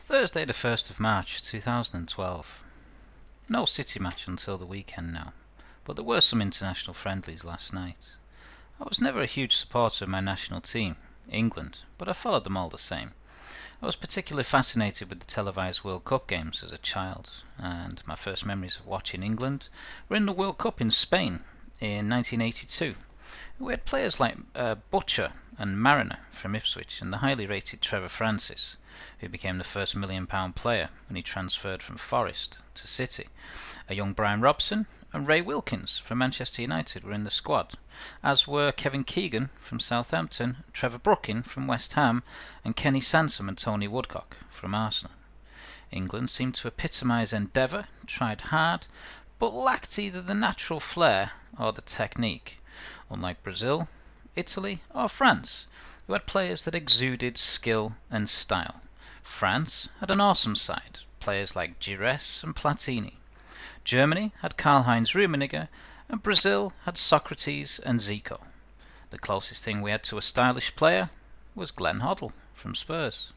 Thursday the 1st of March 2012. No City match until the weekend now, but there were some international friendlies last night. I was never a huge supporter of my national team, England, but I followed them all the same. I was particularly fascinated with the televised World Cup games as a child, and my first memories of watching England were in the World Cup in Spain in 1982. We had players like Butcher and Mariner from Ipswich and the highly rated Trevor Francis, who became the first £1 million player when he transferred from Forest to City. A young Brian Robson and Ray Wilkins from Manchester United were in the squad, as were Kevin Keegan from Southampton, Trevor Brooking from West Ham, and Kenny Sansom and Tony Woodcock from Arsenal. England seemed to epitomise endeavour, tried hard, but lacked either the natural flair or the technique, unlike Brazil, Italy or France, who had players that exuded skill and style. France had an awesome side, players like Gires and Platini. Germany had Karl-Heinz Rummenigge, and Brazil had Socrates and Zico. The closest thing we had to a stylish player was Glenn Hoddle from Spurs.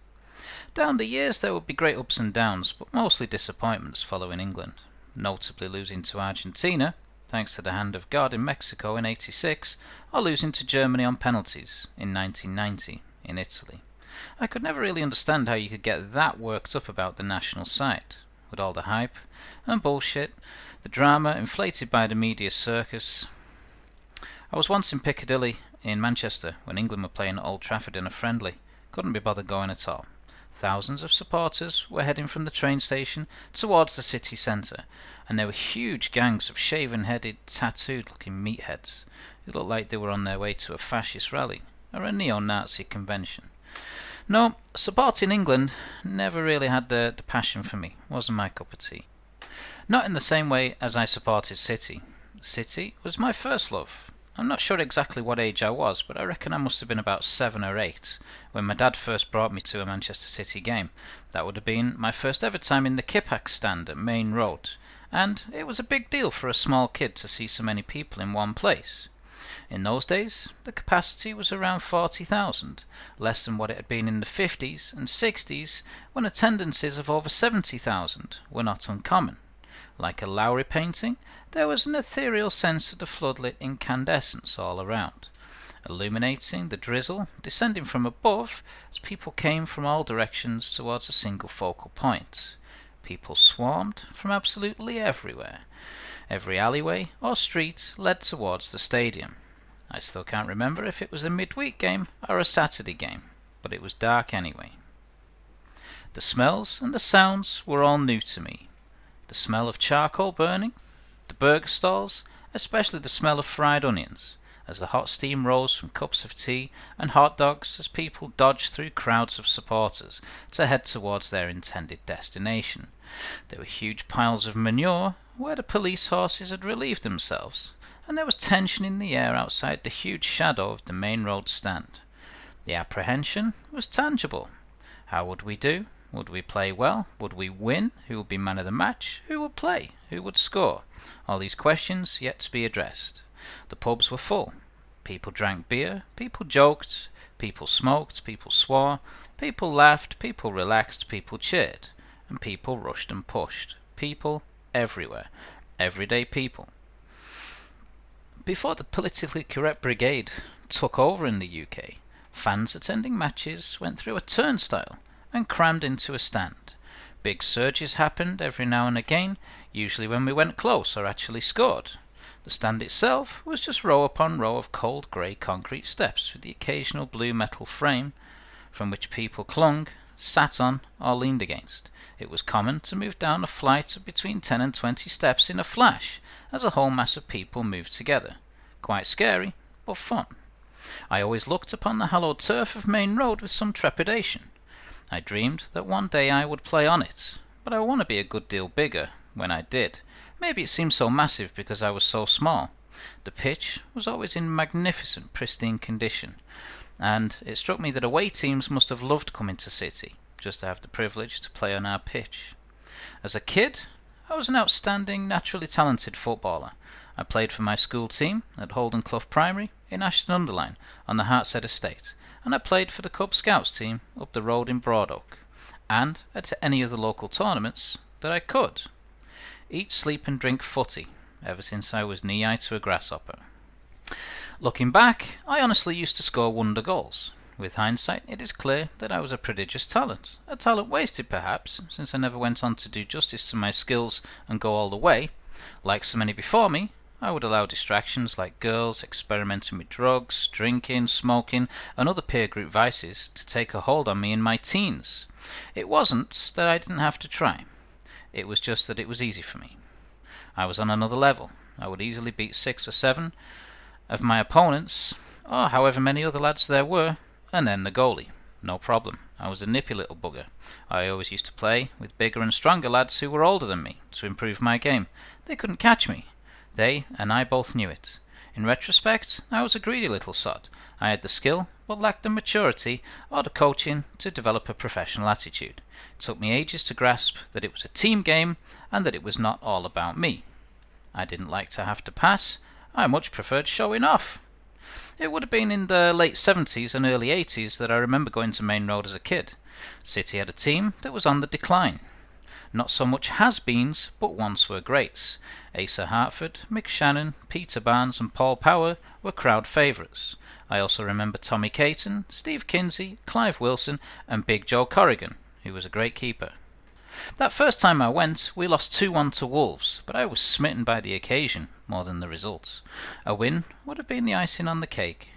Down the years there would be great ups and downs, but mostly disappointments following England, notably losing to Argentina, thanks to the hand of God in Mexico in '86, or losing to Germany on penalties in 1990 in Italy. I could never really understand how you could get that worked up about the national side, with all the hype and bullshit, the drama inflated by the media circus. I was once in Piccadilly in Manchester when England were playing at Old Trafford in a friendly. Couldn't be bothered going at all. Thousands of supporters were heading from the train station towards the city centre, and there were huge gangs of shaven-headed, tattooed-looking meatheads who looked like they were on their way to a fascist rally or a neo-Nazi convention. No, supporting England never really had the passion for me. Wasn't my cup of tea. Not in the same way as I supported City. City was my first love. I'm not sure exactly what age I was, but I reckon I must have been about 7 or 8 when my dad first brought me to a Manchester City game. That would have been my first ever time in the Kippax stand at Maine Road, and it was a big deal for a small kid to see so many people in one place. In those days, the capacity was around 40,000, less than what it had been in the 50s and 60s, when attendances of over 70,000 were not uncommon. Like a Lowry painting, there was an ethereal sense of the floodlit incandescence all around, illuminating the drizzle descending from above as people came from all directions towards a single focal point. People swarmed from absolutely everywhere. Every alleyway or street led towards the stadium. I still can't remember if it was a midweek game or a Saturday game, but it was dark anyway. The smells and the sounds were all new to me. The smell of charcoal burning, the burger stalls, especially the smell of fried onions, as the hot steam rose from cups of tea and hot dogs as people dodged through crowds of supporters to head towards their intended destination. There were huge piles of manure where the police horses had relieved themselves, and there was tension in the air outside the huge shadow of the Maine Road stand. The apprehension was tangible. How would we do? Would we play well? Would we win? Who would be man of the match? Who would play? Who would score? All these questions yet to be addressed. The pubs were full. People drank beer, people joked, people smoked, people swore, people laughed, people relaxed, people cheered, and people rushed and pushed. People everywhere. Everyday people. Before the politically correct brigade took over in the UK, fans attending matches went through a turnstile and crammed into a stand. Big surges happened every now and again, usually when we went close or actually scored. The stand itself was just row upon row of cold grey concrete steps with the occasional blue metal frame from which people clung, sat on or leaned against. It was common to move down a flight of between 10 and 20 steps in a flash as a whole mass of people moved together. Quite scary, but fun. I always looked upon the hallowed turf of Maine Road with some trepidation. I dreamed that one day I would play on it, but I want to be a good deal bigger when I did. Maybe it seemed so massive because I was so small. The pitch was always in magnificent, pristine condition, and it struck me that away teams must have loved coming to City, just to have the privilege to play on our pitch. As a kid, I was an outstanding, naturally talented footballer. I played for my school team at Holden Clough Primary in Ashton-under-Lyne on the Hartshead estate, and I played for the Cub Scouts team up the road in Broadoak. and at any of the local tournaments that I could. Eat, sleep and drink footy, ever since I was knee-high to a grasshopper. Looking back, I honestly used to score wonder goals. With hindsight, it is clear that I was a prodigious talent. A talent wasted, perhaps, since I never went on to do justice to my skills and go all the way. Like so many before me, I would allow distractions like girls, experimenting with drugs, drinking, smoking, and other peer group vices to take a hold on me in my teens. It wasn't that I didn't have to try. It was just that it was easy for me. I was on another level. I would easily beat 6 or 7 of my opponents, or however many other lads there were, and then the goalie. No problem. I was a nippy little bugger. I always used to play with bigger and stronger lads who were older than me to improve my game. They couldn't catch me. They and I both knew it. In retrospect, I was a greedy little sod. I had the skill, but lacked the maturity or the coaching to develop a professional attitude. It took me ages to grasp that it was a team game and that it was not all about me. I didn't like to have to pass. I much preferred showing off. It would have been in the late 70s and early 80s that I remember going to Maine Road as a kid. City had a team that was on the decline. Not so much has-beens, but once were greats. Asa Hartford, Mick Shannon, Peter Barnes and Paul Power were crowd favourites. I also remember Tommy Caton, Steve Kinsey, Clive Wilson and Big Joe Corrigan, who was a great keeper. That first time I went, we lost 2-1 to Wolves, but I was smitten by the occasion more than the results. A win would have been the icing on the cake.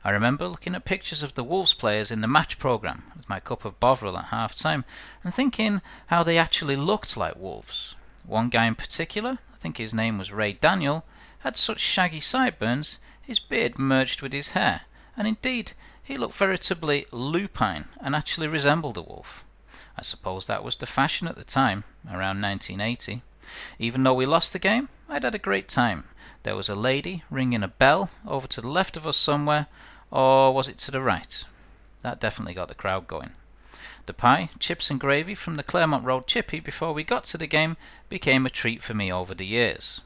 I remember looking at pictures of the Wolves players in the match programme with my cup of Bovril at half-time and thinking how they actually looked like Wolves. One guy in particular, I think his name was Ray Daniel, had such shaggy sideburns, his beard merged with his hair, and indeed he looked veritably lupine and actually resembled a wolf. I suppose that was the fashion at the time, around 1980. Even though we lost the game, I'd had a great time. There was a lady ringing a bell over to the left of us somewhere, or was it to the right? That definitely got the crowd going. The pie, chips and gravy from the Claremont Road chippy before we got to the game became a treat for me over the years.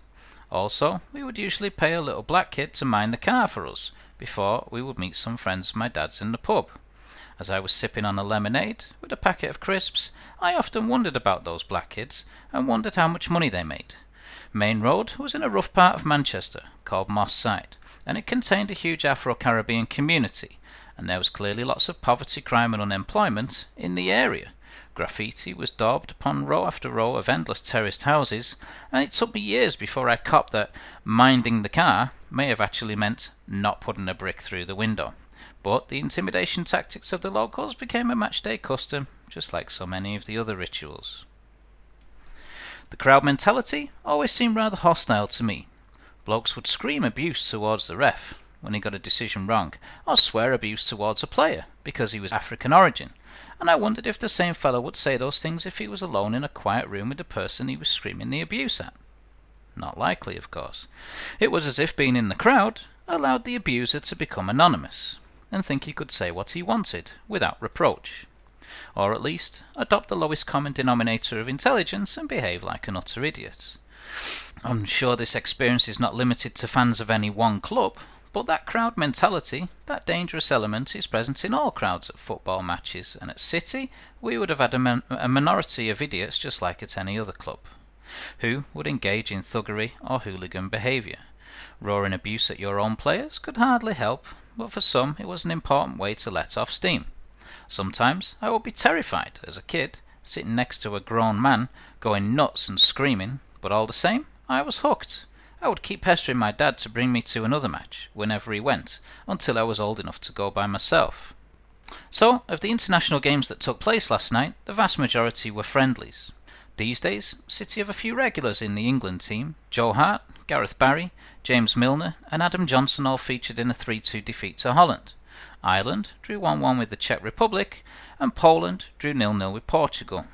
Also, we would usually pay a little black kid to mind the car for us, before we would meet some friends of my dad's in the pub. As I was sipping on a lemonade with a packet of crisps, I often wondered about those black kids and wondered how much money they made. Maine Road was in a rough part of Manchester called Moss Side, and it contained a huge Afro-Caribbean community, and there was clearly lots of poverty, crime and unemployment in the area. Graffiti was daubed upon row after row of endless terraced houses, and it took me years before I copped that minding the car may have actually meant not putting a brick through the window. But the intimidation tactics of the locals became a match-day custom, just like so many of the other rituals. The crowd mentality always seemed rather hostile to me. Blokes would scream abuse towards the ref when he got a decision wrong, or swear abuse towards a player because he was African origin, and I wondered if the same fellow would say those things if he was alone in a quiet room with the person he was screaming the abuse at. Not likely, of course. It was as if being in the crowd allowed the abuser to become anonymous and think he could say what he wanted without reproach, or at least adopt the lowest common denominator of intelligence and behave like an utter idiot. I'm sure this experience is not limited to fans of any one club, but that crowd mentality, that dangerous element, is present in all crowds at football matches, and at City we would have had a minority of idiots just like at any other club, who would engage in thuggery or hooligan behaviour. Roaring abuse at your own players could hardly help, but for some it was an important way to let off steam. Sometimes I would be terrified, as a kid, sitting next to a grown man, going nuts and screaming, but all the same, I was hooked. I would keep pestering my dad to bring me to another match, whenever he went, until I was old enough to go by myself. So, of the international games that took place last night, the vast majority were friendlies. These days, City have a few regulars in the England team. Joe Hart, Gareth Barry, James Milner and Adam Johnson all featured in a 3-2 defeat to Holland. Ireland drew 1-1 with the Czech Republic, and Poland drew 0-0 with Portugal.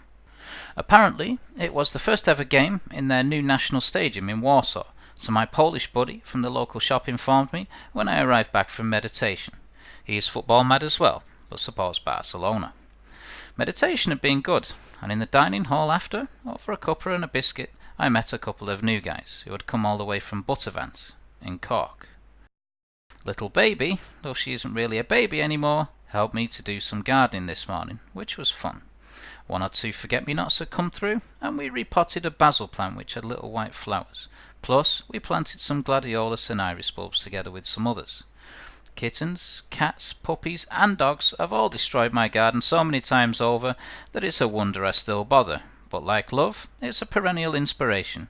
Apparently, it was the first ever game in their new national stadium in Warsaw, so my Polish buddy from the local shop informed me when I arrived back from meditation. He is football mad as well, but supports Barcelona. Meditation had been good, and in the dining hall after, over a cuppa and a biscuit, I met a couple of new guys who had come all the way from Buttervance in Cork. Little baby, though she isn't really a baby anymore, helped me to do some gardening this morning, which was fun. 1 or 2 forget-me-nots had come through, and we repotted a basil plant which had little white flowers. Plus, we planted some gladiolus and iris bulbs together with some others. Kittens, cats, puppies, and dogs have all destroyed my garden so many times over that it's a wonder I still bother. But like love, it's a perennial inspiration.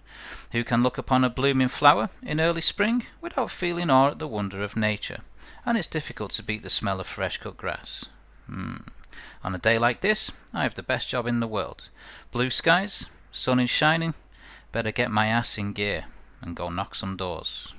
Who can look upon a blooming flower in early spring without feeling awe at the wonder of nature? And it's difficult to beat the smell of fresh-cut grass. On a day like this, I have the best job in the world. Blue skies, sun is shining, better get my ass in gear and go knock some doors.